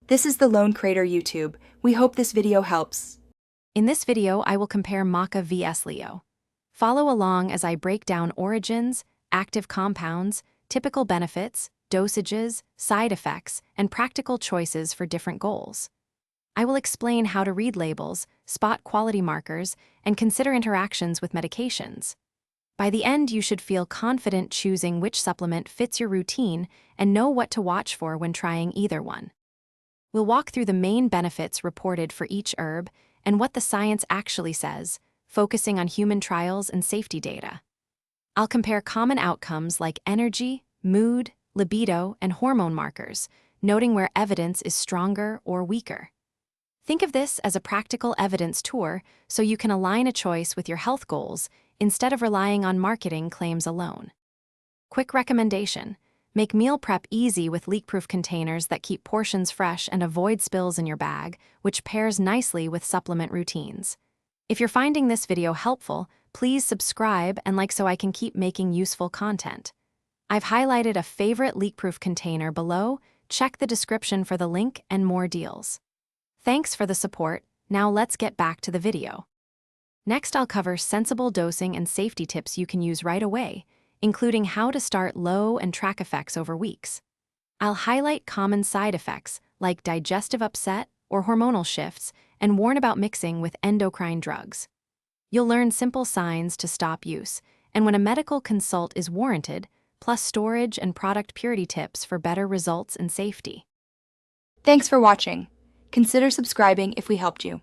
This is the Lone Crater YouTube. We hope this video helps. In this video, I will compare Maca vs Leo. Follow along as I break down origins, active compounds, typical benefits, dosages, side effects, and practical choices for different goals. I will explain how to read labels, spot quality markers, and consider interactions with medications. By the end, you should feel confident choosing which supplement fits your routine and know what to watch for when trying either one. We'll walk through the main benefits reported for each herb and what the science actually says, focusing on human trials and safety data. I'll compare common outcomes like energy, mood, libido, and hormone markers, noting where evidence is stronger or weaker. Think of this as a practical evidence tour so you can align a choice with your health goals instead of relying on marketing claims alone. Quick recommendation: make meal prep easy with leak-proof containers that keep portions fresh and avoid spills in your bag, which pairs nicely with supplement routines. If you're finding this video helpful, please subscribe and like so I can keep making useful content. I've highlighted a favorite leak-proof container below. Check the description for the link and more deals. Thanks for the support. Now let's get back to the video. Next, I'll cover sensible dosing and safety tips you can use right away, including how to start low and track effects over weeks. I'll highlight common side effects like digestive upset or hormonal shifts and warn about mixing with endocrine drugs. You'll learn simple signs to stop use and when a medical consult is warranted, plus storage and product purity tips for better results and safety. Thanks for watching. Consider subscribing if we helped you.